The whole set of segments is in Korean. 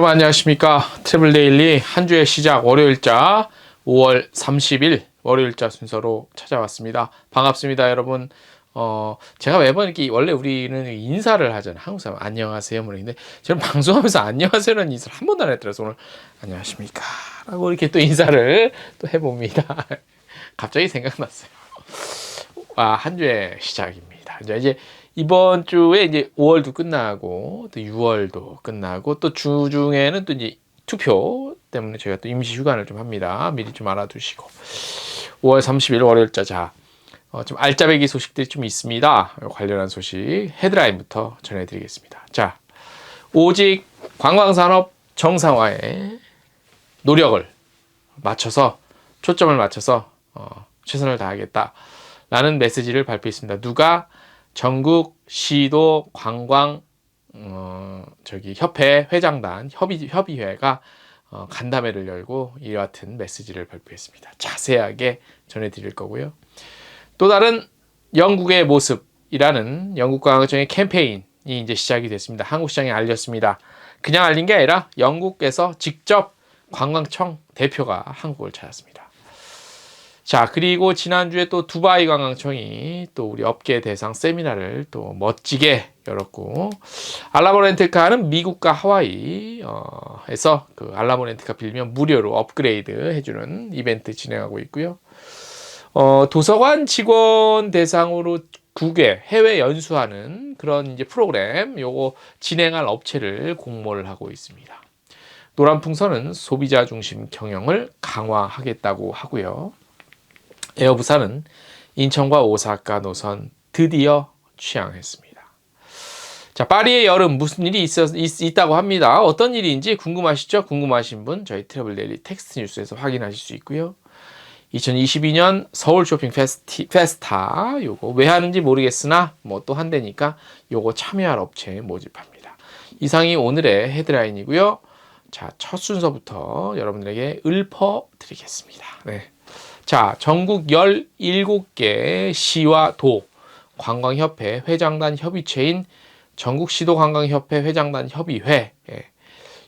여러분 안녕하십니까. 트래블 데일리 한 주의 시작 월요일자 5월 30일 월요일자 순서로 찾아왔습니다. 반갑습니다 여러분. 제가 매번 이렇게 원래 우리는 인사를 하잖아요. 한국 사람 안녕하세요 뭐 이런데 저는 방송하면서 안녕하세요라는 인사를 한 번도 안 했더라고요. 오늘 안녕하십니까 라고 이렇게 또 인사를 또 해봅니다. 갑자기 생각났어요. 한 주의 시작입니다. 이제 이번 주에 이제 5월도 끝나고 또 6월도 끝나고 또 주 중에는 또 이제 투표 때문에 저희가 또 임시 휴관을 좀 합니다. 미리 좀 알아두시고 5월 30일 월요일자 좀 알짜배기 소식들이 좀 있습니다. 관련한 소식 헤드라인부터 전해드리겠습니다. 자, 오직 관광산업 정상화에 노력을 맞춰서 초점을 맞춰서 최선을 다하겠다라는 메시지를 발표했습니다. 누가? 전국 시도 관광 협회 회장단 협의회가 간담회를 열고 이와 같은 메시지를 발표했습니다. 자세하게 전해드릴 거고요. 또 다른 영국의 모습이라는 영국관광청의 캠페인이 이제 시작이 됐습니다. 한국 시장에 알렸습니다. 그냥 알린 게 아니라 영국에서 직접 관광청 대표가 한국을 찾았습니다. 자, 그리고 지난주에 또 두바이 관광청이 또 우리 업계 대상 세미나를 또 멋지게 열었고, 알라모 렌트카는 미국과 하와이에서 그 알라모 렌트카 빌리면 무료로 업그레이드 해주는 이벤트 진행하고 있고요. 도서관 직원 대상으로 국외 해외 연수하는 그런 이제 프로그램 요거 진행할 업체를 공모를 하고 있습니다. 노란풍선은 소비자 중심 경영을 강화하겠다고 하고요. 에어부산은 인천과 오사카 노선 드디어 취항했습니다. 자, 파리의 여름 무슨 일이 있다고 합니다. 어떤 일인지 궁금하시죠? 궁금하신 분 저희 트래블 데일리 텍스트 뉴스에서 확인하실 수 있고요. 2022년 서울 쇼핑 페스타 요거 왜 하는지 모르겠으나 뭐 또 한대니까 요거 참여할 업체 모집합니다. 이상이 오늘의 헤드라인이고요. 자, 첫 순서부터 여러분들에게 읊어드리겠습니다. 네. 자, 전국 17개 시와 도 관광협회 회장단 협의체인 전국시도관광협회 회장단 협의회,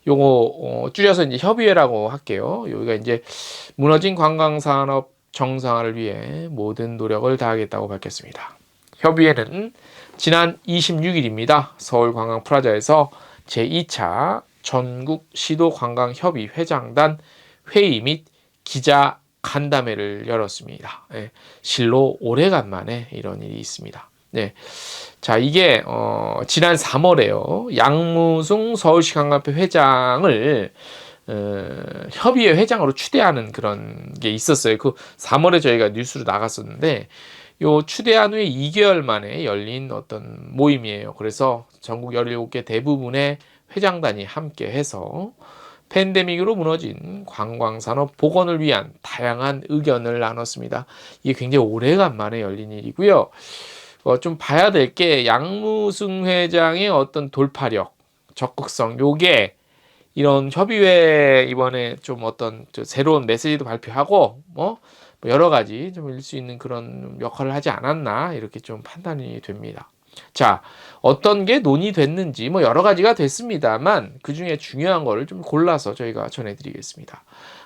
요거 줄여서 이제 협의회라고 할게요. 여기가 이제 무너진 관광산업 정상화를 위해 모든 노력을 다하겠다고 밝혔습니다. 협의회는 지난 26일입니다. 서울관광프라자에서 제2차 전국시도관광협의 회장단 회의 및 기자 간담회를 열었습니다. 네, 실로 오래간만에 이런 일이 있습니다. 네, 자, 이게 지난 3월에요. 양무승 서울시 관광협회 회장을 협의회 회장으로 추대하는 그런 게 있었어요. 그 3월에 저희가 뉴스로 나갔었는데 요 추대한 후에 2개월 만에 열린 어떤 모임이에요. 그래서 전국 17개 대부분의 회장단이 함께 해서 팬데믹으로 무너진 관광산업 복원을 위한 다양한 의견을 나눴습니다. 이게 굉장히 오래간만에 열린 일이고요. 좀 봐야 될 게 양무승 회장의 어떤 돌파력, 적극성, 요게 이런 협의회 이번에 좀 어떤 새로운 메시지도 발표하고 뭐 여러 가지 좀 일 수 있는 그런 역할을 하지 않았나 이렇게 좀 판단이 됩니다. 자, 어떤 게 논의됐는지 뭐 여러 가지가 됐습니다만 그 중에 중요한 거를 좀 골라서 저희가 전해드리겠습니다.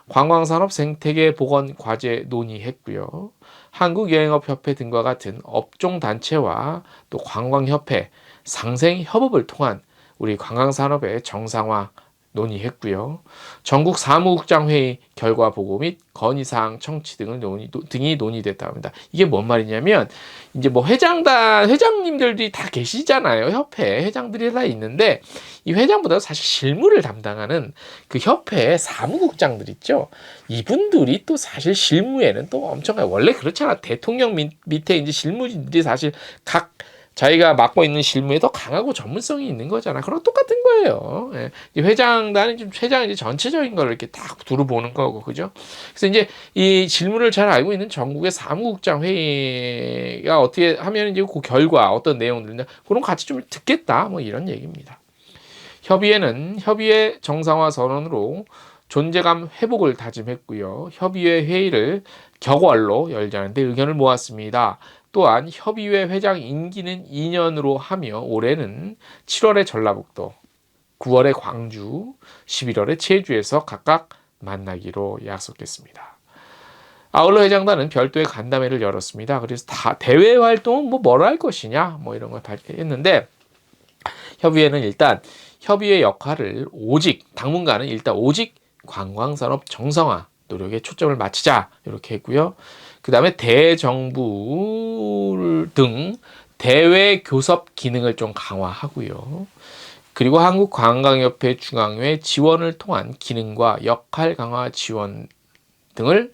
관광산업 생태계 보건 과제 논의했고요. 한국여행업협회 등과 같은 업종단체와 또 관광협회, 상생협업을 통한 우리 관광산업의 정상화 논의했고요. 전국 사무국장 회의 결과 보고 및 건의사항 청취 등이 논의됐다고 합니다. 이게 뭔 말이냐면 이제 뭐 회장님들이 다 계시잖아요. 협회 회장들이 다 있는데 이 회장보다 사실 실무를 담당하는 그 협회 사무국장들 있죠. 이분들이 또 사실 실무에는 또 엄청나게 원래 그렇잖아. 대통령 밑에 이제 실무진들이 사실 각 자기가 맡고 있는 실무에 더 강하고 전문성이 있는 거잖아. 그럼 똑같은 거예요. 예. 회장단은 좀 회장이 이제 전체적인 걸 이렇게 딱 두루 보는 거고, 그죠? 그래서 이제 이 실무를 잘 알고 있는 전국의 사무국장 회의가 어떻게 하면 이제 그 결과 어떤 내용들이냐 그런 같이 좀 듣겠다. 뭐 이런 얘기입니다. 협의회는 협의회 정상화 선언으로 존재감 회복을 다짐했고요. 협의회 회의를 격월로 열자는데 의견을 모았습니다. 또한 협의회 회장 임기는 2년으로 하며 올해는 7월에 전라북도, 9월에 광주, 11월에 제주에서 각각 만나기로 약속했습니다. 아울러 회장단은 별도의 간담회를 열었습니다. 그래서 다 대외 활동은 뭘 할 것이냐 이런 걸 발표했는데, 협의회는 일단 협의회 역할을 당분간은 일단 오직 관광산업 정상화 노력에 초점을 맞추자 이렇게 했고요. 그 다음에 대정부 등 대외 교섭 기능을 좀 강화하고요. 그리고 한국관광협회 중앙회 지원을 통한 기능과 역할 강화 지원 등을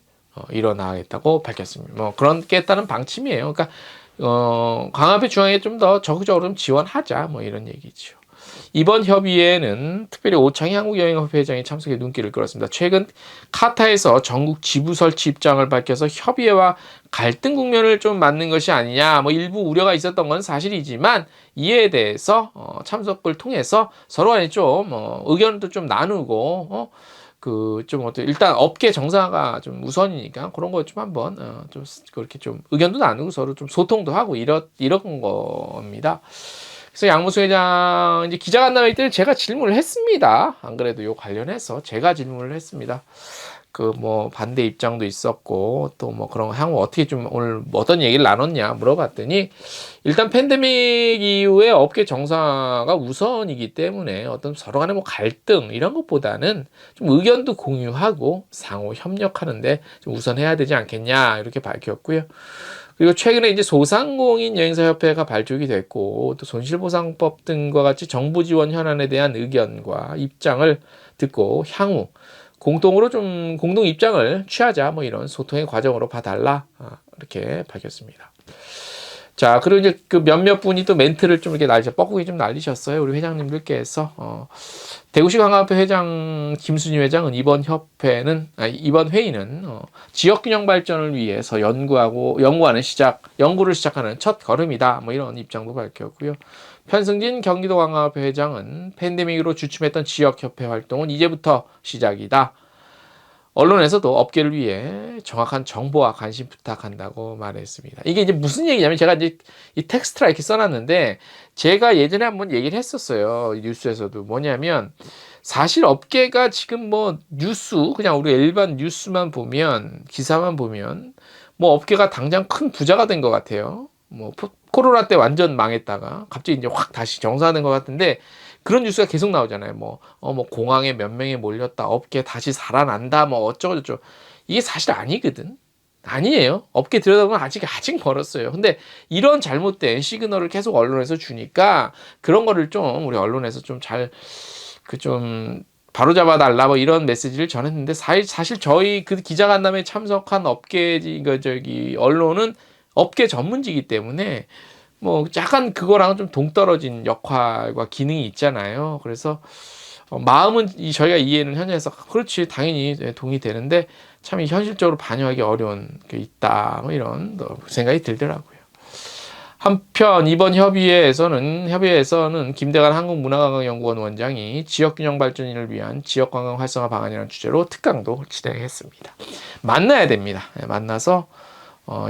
일어나겠다고 밝혔습니다. 그렇게 했다는 방침이에요. 그러니까 관광협회 중앙회 좀 더 적극적으로 좀 지원하자 이런 얘기죠. 이번 협의회에는 특별히 오창희 한국여행협회 회장이 참석해 눈길을 끌었습니다. 최근 카타에서 전국 지부 설치 입장을 밝혀서 협의회와 갈등 국면을 좀 맞는 것이 아니냐 일부 우려가 있었던 건 사실이지만, 이에 대해서 참석을 통해서 서로 간에 좀 의견도 좀 나누고 일단 업계 정상화가 좀 우선이니까 그런 거 좀 한번 좀 그렇게 좀 의견도 나누고 서로 좀 소통도 하고 이런 겁니다. 그래서 양무수 회장 이제 기자간담회 때 제가 질문을 했습니다. 안 그래도 요 관련해서 제가 질문을 했습니다. 반대 입장도 있었고 또 그런 거 향후 어떻게 좀 오늘 어떤 얘기를 나눴냐 물어봤더니, 일단 팬데믹 이후에 업계 정상화가 우선이기 때문에 어떤 서로 간의 갈등 이런 것보다는 좀 의견도 공유하고 상호 협력하는데 좀 우선해야 되지 않겠냐 이렇게 밝혔고요. 그리고 최근에 이제 소상공인 여행사협회가 발족이 됐고, 또 손실보상법 등과 같이 정부 지원 현안에 대한 의견과 입장을 듣고 향후 공동 입장을 취하자 이런 소통의 과정으로 봐달라 이렇게 밝혔습니다. 자, 그리고 이제 몇몇 분이 또 멘트를 좀 이렇게 뻐꾸기 좀 날리셨어요. 우리 회장님들께서. 대구시 관광협회 회장 김순희 회장은 이번 회의는 지역균형 발전을 위해서 연구를 시작하는 첫 걸음이다. 이런 입장도 밝혔고요. 편승진 경기도관광협회 회장은 팬데믹으로 주춤했던 지역협회 활동은 이제부터 시작이다. 언론에서도 업계를 위해 정확한 정보와 관심 부탁한다고 말했습니다. 이게 이제 무슨 얘기냐면, 제가 이제 이 텍스트라 이렇게 써놨는데, 제가 예전에 한번 얘기를 했었어요. 뉴스에서도. 뭐냐면, 사실 업계가 지금 그냥 우리 일반 뉴스만 보면, 기사만 보면, 업계가 당장 큰 부자가 된 것 같아요. 코로나 때 완전 망했다가 갑자기 이제 확 다시 정상화된 것 같은데, 그런 뉴스가 계속 나오잖아요. 공항에 몇 명이 몰렸다, 업계 다시 살아난다, 어쩌고저쩌고. 이게 사실 아니거든. 아니에요. 업계 들여다보면 아직 멀었어요. 근데 이런 잘못된 시그널을 계속 언론에서 주니까, 그런 거를 좀 우리 언론에서 좀 바로잡아 달라 이런 메시지를 전했는데, 사실 저희 그 기자간담회에 참석한 언론은 업계 전문지이기 때문에 약간 그거랑은 좀 동떨어진 역할과 기능이 있잖아요. 그래서 마음은 저희가 이해는 현장에서 그렇지 당연히 동의되는데, 참 현실적으로 반영하기 어려운 게 있다 이런 생각이 들더라고요. 한편 이번 협의회에서는 김대관 한국문화관광연구원 원장이 지역균형 발전을 위한 지역관광 활성화 방안이라는 주제로 특강도 진행했습니다. 만나야 됩니다. 만나서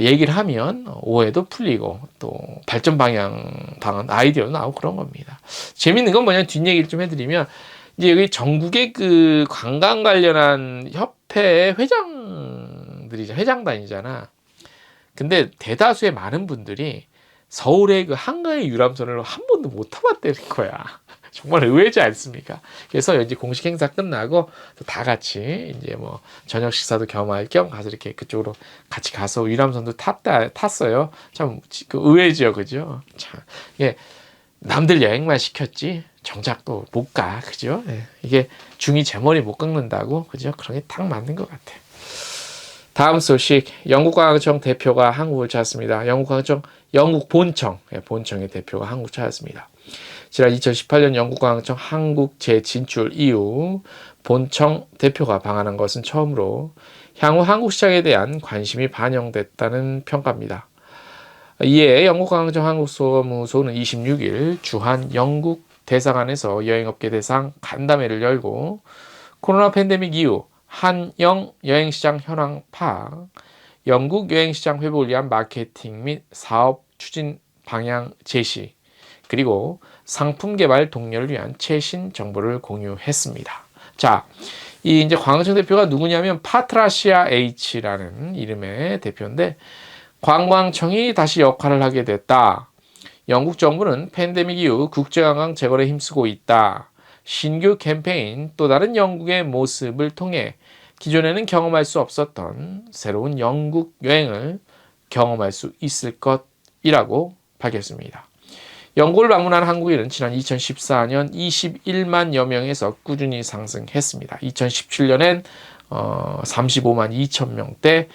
얘기를 하면 오해도 풀리고 또 발전 방안 아이디어도 나오고 그런 겁니다. 재밌는 건 뒷얘기를 좀 해드리면, 이제 여기 전국의 관광 관련한 협회 회장단이잖아. 근데 대다수의 많은 분들이 서울의 한강의 유람선을 한 번도 못 타봤다는 거야. 정말 의외지 않습니까? 그래서 이제 공식 행사 끝나고 다 같이 이제 저녁 식사도 겸할 겸 가서 이렇게 그쪽으로 같이 가서 유람선도 탔어요. 참 의외죠, 그죠? 참 남들 여행만 시켰지 정작 또 못 가, 그죠? 이게 중이 제 머리 못 깎는다고, 그죠? 그런 게 딱 맞는 것 같아. 다음 소식, 영국관광청 대표가 한국을 찾았습니다. 영국 본청의 대표가 한국 찾았습니다. 지난 2018년 영국관광청 한국 재진출 이후 본청 대표가 방한한 것은 처음으로 향후 한국 시장에 대한 관심이 반영됐다는 평가입니다. 이에 영국관광청 한국사무소는 26일 주한 영국 대사관에서 여행업계 대상 간담회를 열고, 코로나 팬데믹 이후 한영 여행시장 현황 파악, 영국 여행시장 회복을 위한 마케팅 및 사업 추진 방향 제시, 그리고 상품 개발 독려를 위한 최신 정보를 공유했습니다. 자, 이 이제 관광청 대표가 누구냐면 파트라시아 H라는 이름의 대표인데, 관광청이 다시 역할을 하게 됐다. 영국 정부는 팬데믹 이후 국제관광 재건에 힘쓰고 있다. 신규 캠페인 또 다른 영국의 모습을 통해 기존에는 경험할 수 없었던 새로운 영국 여행을 경험할 수 있을 것이라고 밝혔습니다. 영국을 방문한 한국인은 지난 2014년 21만여 명에서 꾸준히 상승했습니다. 2017년엔 35만 2천 명대,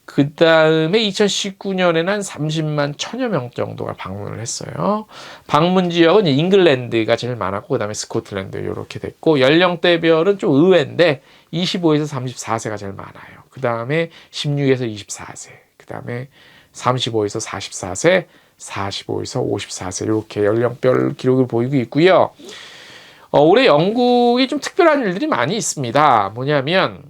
그 다음에 2019년에는 한 30만 1천여 명 정도가 방문을 했어요. 방문 지역은 잉글랜드가 제일 많았고, 그 다음에 스코틀랜드 이렇게 됐고, 연령대별은 좀 의외인데 25에서 34세가 제일 많아요. 그 다음에 16에서 24세, 그 다음에 35에서 44세, 45에서 54세 이렇게 연령별 기록을 보이고 있고요. 올해 영국이 좀 특별한 일들이 많이 있습니다. 뭐냐면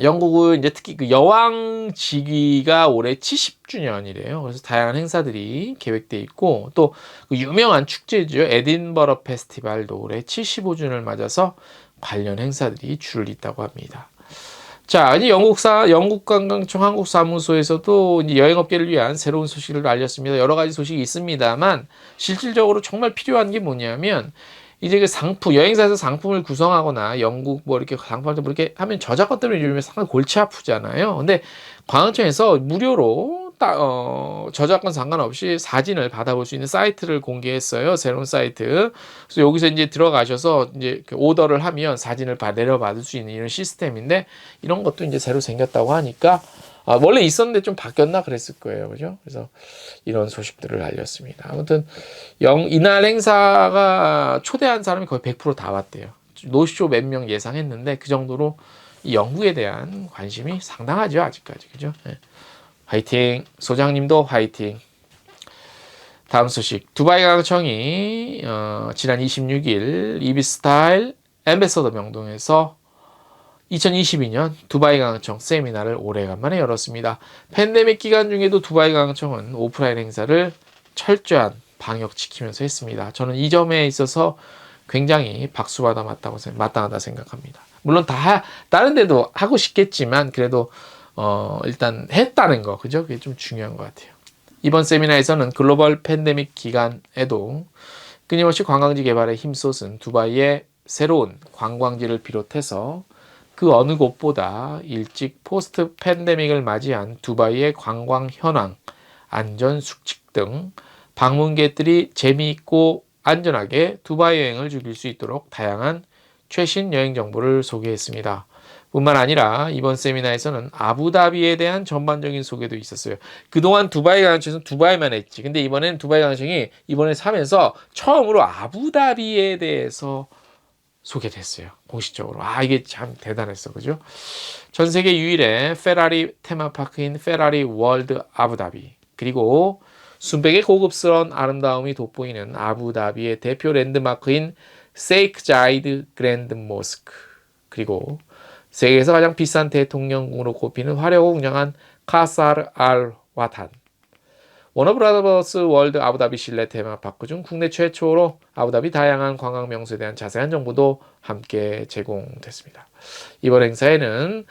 영국은 이제 특히 그 여왕 즉위가 올해 70주년이래요. 그래서 다양한 행사들이 계획돼 있고, 또 그 유명한 축제죠. 에딘버러 페스티벌도 올해 75주년을 맞아서 관련 행사들이 줄을 잇다고 합니다. 자, 이제 영국관광청 한국사무소에서도 이제 여행업계를 위한 새로운 소식을 알렸습니다. 여러 가지 소식이 있습니다만, 실질적으로 정말 필요한 게 뭐냐면, 이제 그 상품, 여행사에서 상품을 구성하거나 영국 뭐 이렇게 상품을 뭐 이렇게 하면 저작권 때문에 요즘에 상당히 골치 아프잖아요. 근데 관광청에서 무료로 저작권 상관없이 사진을 받아볼 수 있는 사이트를 공개했어요. 새로운 사이트. 그래서 여기서 이제 들어가셔서 이제 오더를 하면 사진을 내려받을 수 있는 이런 시스템인데, 이런 것도 이제 새로 생겼다고 하니까, 원래 있었는데 좀 바뀌었나 그랬을 거예요. 그죠? 그래서 이런 소식들을 알렸습니다. 아무튼, 이날 행사가 초대한 사람이 거의 100% 다 왔대요. 노쇼 몇 명 예상했는데, 그 정도로 이 영국에 대한 관심이 상당하죠. 아직까지. 그죠? 네. 화이팅! 소장님도 화이팅! 다음 소식. 두바이 관광청이 지난 26일 이비스타일 앰베서더 명동에서 2022년 두바이 관광청 세미나를 오래간만에 열었습니다. 팬데믹 기간 중에도 두바이 관광청은 오프라인 행사를 철저한 방역 지키면서 했습니다. 저는 이 점에 있어서 굉장히 박수받아 마땅하다 생각합니다. 물론 다른 데도 하고 싶겠지만, 그래도 일단 했다는 거, 그죠? 그게 좀 중요한 것 같아요. 이번 세미나에서는 글로벌 팬데믹 기간에도 끊임없이 관광지 개발에 힘쏟은 두바이의 새로운 관광지를 비롯해서 그 어느 곳보다 일찍 포스트 팬데믹을 맞이한 두바이의 관광 현황, 안전 수칙 등 방문객들이 재미있고 안전하게 두바이 여행을 즐길 수 있도록 다양한 최신 여행 정보를 소개했습니다. 뿐만 아니라 이번 세미나에서는 아부다비에 대한 전반적인 소개도 있었어요. 그동안 두바이 관광청에서는 두바이만 했지. 근데 이번엔 두바이 관광청이 이번에 하면서 처음으로 아부다비에 대해서 소개됐어요. 공식적으로. 이게 참 대단했어. 그죠? 전 세계 유일의 페라리 테마파크인 페라리 월드 아부다비, 그리고 순백의 고급스러운 아름다움이 돋보이는 아부다비의 대표 랜드마크인 세이크 자이드 그랜드 모스크, 그리고 세계에서 가장 비싼 대통령궁으로 꼽히는 화려하고 웅장한 카사르 알 와탄, 워너브라더스 월드 아부다비 실내 테마파크 중 국내 최초로 아부다비 다양한 관광 명소에 대한 자세한 정보도 함께 제공됐습니다. 이번 행사에는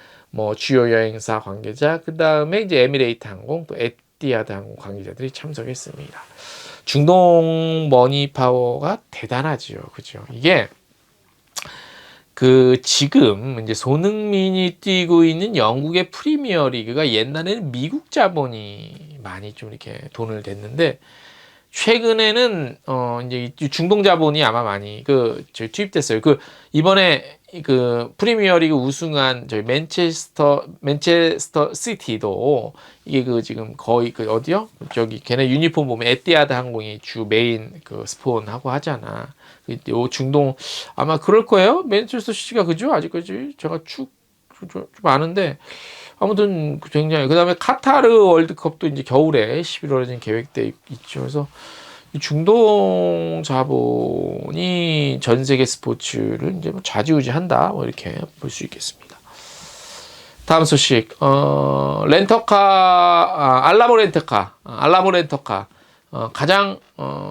주요 여행사 관계자, 그 다음에 이제 에미레이트 항공, 또 에티하드 항공 관계자들이 참석했습니다. 중동 머니 파워가 대단하지요. 그죠? 이게 지금 이제 손흥민이 뛰고 있는 영국의 프리미어 리그가 옛날에는 미국 자본이 많이 좀 이렇게 돈을 댔는데, 최근에는 이제 중동 자본이 아마 많이 투입됐어요. 이번에 프리미어리그 우승한 저희 맨체스터 시티도 이게 지금 거의 어디요? 저기 걔네 유니폼 보면 에티하드 항공이 주 메인 스폰하고 하잖아. 요 중동 아마 그럴 거예요. 맨체스터 시티가, 그죠? 아직까지 제가 좀 아는데, 아무튼 굉장히, 그다음에 카타르 월드컵도 이제 겨울에 11월에 지금 계획돼 있죠. 그래서 이 중동 자본이 전 세계 스포츠를 이제 좌지우지한다, 이렇게 볼 수 있겠습니다. 다음 소식, 알라모 렌터카 가장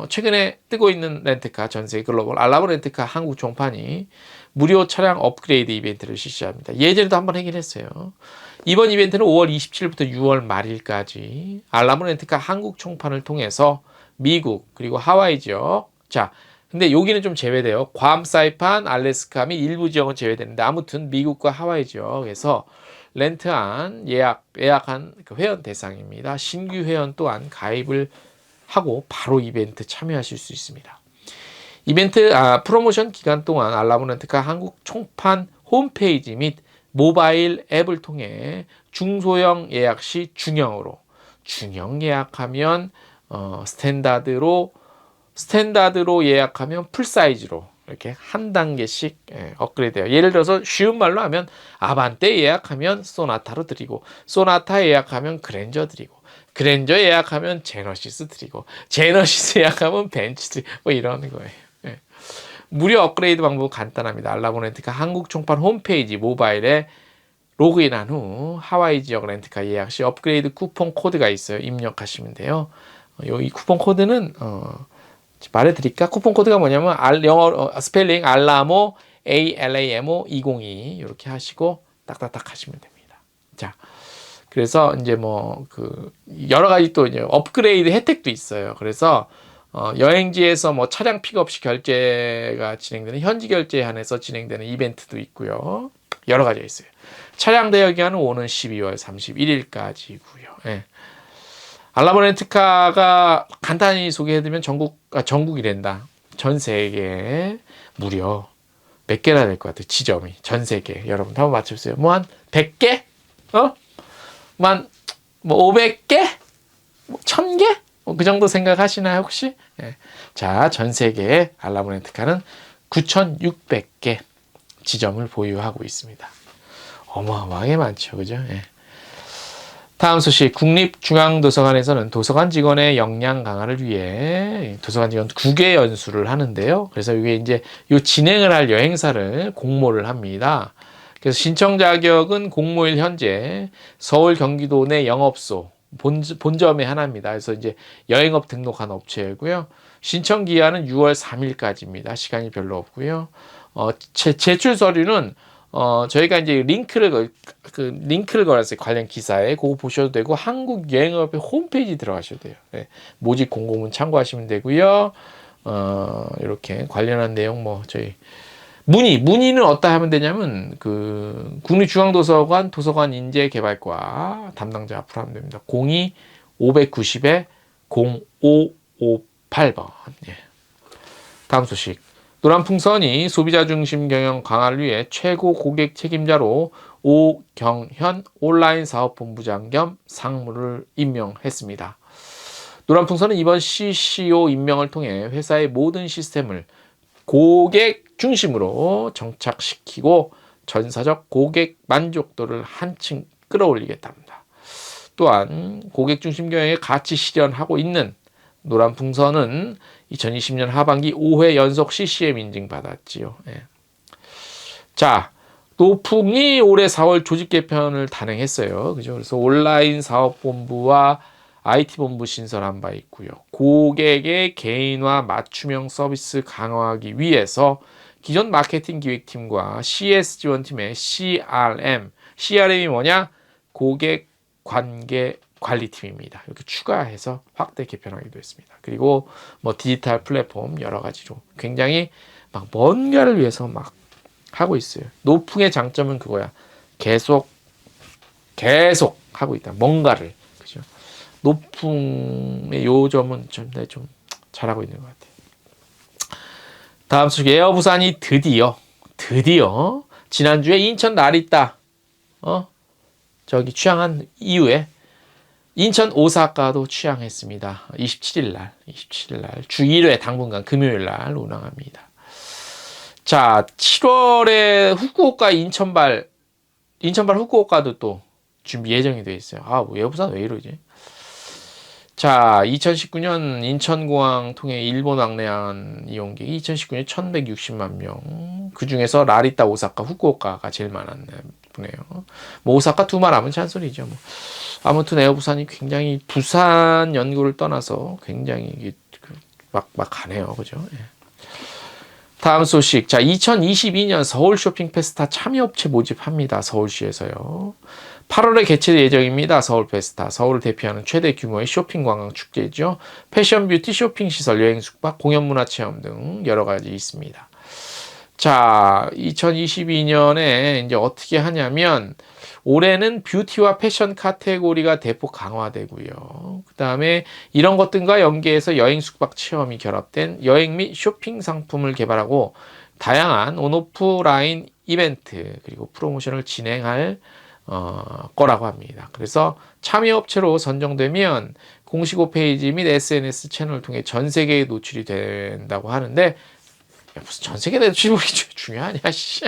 최근에 뜨고 있는 렌트카 전세계 글로벌 알라모 렌트카 한국 종판이 무료 차량 업그레이드 이벤트를 실시합니다. 예전에도 한번 하긴 했어요. 이번 이벤트는 5월 27일부터 6월 말일까지 알라모 렌트카 한국 총판을 통해서 미국 그리고 하와이 지역, 자 근데 여기는 좀 제외돼요. 괌, 사이판, 알래스카 및 일부 지역은 제외되는데 아무튼 미국과 하와이 지역에서 렌트한 예약한 그 회원 대상입니다. 신규 회원 또한 가입을 하고 바로 이벤트 참여하실 수 있습니다. 이벤트 프로모션 기간 동안 알라모 렌트카 한국 총판 홈페이지 및 모바일 앱을 통해 중소형 예약 시 중형 예약하면 스탠다드로 예약하면 풀사이즈로 이렇게 한 단계씩 업그레이드해요. 예를 들어서 쉬운 말로 하면 아반떼 예약하면 소나타로 드리고, 소나타 예약하면 그랜저 드리고, 그랜저 예약하면 제너시스 드리고, 제너시스 예약하면 벤츠 드리고, 뭐 이러는 거예요. 무료 업그레이드 방법은 간단합니다. 알라모 렌트카 한국 총판 홈페이지 모바일에 로그인한 후 하와이 지역 렌트카 예약 시 업그레이드 쿠폰 코드가 있어요. 입력하시면 돼요. 이 쿠폰 코드는 말해드릴까? 쿠폰 코드가 뭐냐면 영어 스펠링 알라모 ALAMO 202 이렇게 하시고 딱딱딱 하시면 됩니다. 자, 그래서 이제 뭐 여러 가지 또 이제 업그레이드 혜택도 있어요. 그래서 여행지에서 뭐 차량 픽업 시 결제가 진행되는 현지 결제에 한해서 진행되는 이벤트도 있고요. 여러 가지가 있어요. 차량 대여 기간은 오는 12월 31일까지고요. 예. 알라모 렌트카가 간단히 소개해드리면 전국이란다. 전 세계에 무려 몇 개나 될 것 같아요. 지점이 전 세계. 여러분 한번 맞춰보세요. 뭐 한 100개? 뭐 500개? 뭐 1000개? 그 정도 생각하시나요 혹시? 예. 자, 전 세계에 알라모 렌트카는 9,600개 지점을 보유하고 있습니다. 어마어마하게 많죠, 그죠? 예. 다음 소식, 국립중앙도서관에서는 도서관 직원의 역량 강화를 위해 도서관 직원 국외 연수를 하는데요. 그래서 이게 이제 이 진행을 할 여행사를 공모를 합니다. 그래서 신청 자격은 공모일 현재 서울 경기도 내 영업소 본점의 하나입니다. 그래서 이제 여행업 등록한 업체고요. 신청 기한은 6월 3일까지입니다. 시간이 별로 없고요. 제출 서류는 저희가 이제 링크를 걸었어요. 관련 기사에. 그거 보셔도 되고, 한국여행업의 홈페이지 들어가셔도 돼요. 네. 모집 공고문 참고하시면 되고요. 이렇게 관련한 내용 저희 문의는 어디다 하면 되냐면, 국립중앙도서관 도서관 인재개발과 담당자 앞으로 하면 됩니다. 02-590-0558번. 예. 다음 소식. 노란풍선이 소비자 중심 경영 강화를 위해 최고 고객 책임자로 오경현 온라인 사업본부장 겸 상무를 임명했습니다. 노란풍선은 이번 CCO 임명을 통해 회사의 모든 시스템을 고객 중심으로 정착시키고 전사적 고객 만족도를 한층 끌어올리겠답니다. 또한 고객 중심 경영에 같이 실현하고 있는 노란풍선은 2020년 하반기 5회 연속 CCM 인증받았지요. 예. 자, 노풍이 올해 4월 조직 개편을 단행했어요. 그죠? 그래서 온라인 사업본부와 IT본부 신설한 바 있고요. 고객의 개인화 맞춤형 서비스 강화하기 위해서 기존 마케팅 기획팀과 CS 지원팀의 CRM이 뭐냐? 고객 관계 관리팀입니다. 이렇게 추가해서 확대 개편하기도 했습니다. 그리고 디지털 플랫폼 여러 가지로 굉장히 뭔가를 위해서 하고 있어요. 노풍의 장점은 그거야. 계속 하고 있다. 뭔가를. 그죠? 노풍의 요점은 좀 잘하고 있는 것 같아요. 다음 소식, 에어부산이 드디어 지난주에 인천 나리타 취항한 이후에 인천 오사카도 취항했습니다. 27일 날 주 1회 당분간 금요일 날 운항합니다. 자, 7월에 후쿠오카 인천발 후쿠오카도 또 준비 예정이 되어 있어요. 에어부산 왜 이러지? 자, 2019년 인천공항 통해 일본 왕래한 이용객이 2019년 1160만 명. 그 중에서 나리타, 오사카, 후쿠오카가 제일 많았네요. 오사카 두 말 하면 잔소리죠. 아무튼 에어부산이 굉장히 부산 연구를 떠나서 굉장히 막 가네요. 그죠? 예. 다음 소식. 자, 2022년 서울 쇼핑 페스타 참여업체 모집합니다. 서울시에서요. 8월에 개최 예정입니다. 서울 페스타. 서울을 대표하는 최대 규모의 쇼핑 관광 축제죠. 패션, 뷰티, 쇼핑 시설, 여행 숙박, 공연 문화 체험 등 여러 가지 있습니다. 자, 2022년에 이제 어떻게 하냐면 올해는 뷰티와 패션 카테고리가 대폭 강화되고요. 그 다음에 이런 것들과 연계해서 여행 숙박 체험이 결합된 여행 및 쇼핑 상품을 개발하고 다양한 온오프라인 이벤트 그리고 프로모션을 진행할 거라고 합니다. 그래서 참여업체로 선정되면 공식 홈페이지 및 SNS 채널을 통해 전 세계에 노출이 된다고 하는데 무슨 전 세계 노출이 중요하냐 씨.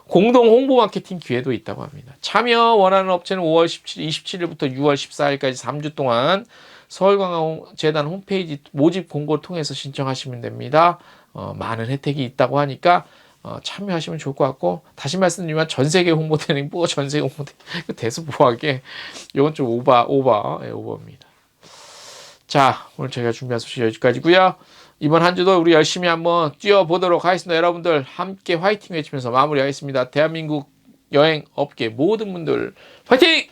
공동 홍보 마케팅 기회도 있다고 합니다. 참여 원하는 업체는 5월 27일부터 6월 14일까지 3주 동안 서울관광재단 홈페이지 모집 공고를 통해서 신청하시면 됩니다. 많은 혜택이 있다고 하니까 참여하시면 좋을 것 같고, 다시 말씀드리면 전 세계 홍보대행 뭐가 전 세계 홍보대 대수보하게 이건 좀 오버입니다. 자, 오늘 제가 준비한 소식 여기까지고요. 이번 한 주도 우리 열심히 한번 뛰어보도록 하겠습니다. 여러분들 함께 화이팅 외치면서 마무리하겠습니다. 대한민국 여행 업계 모든 분들 화이팅!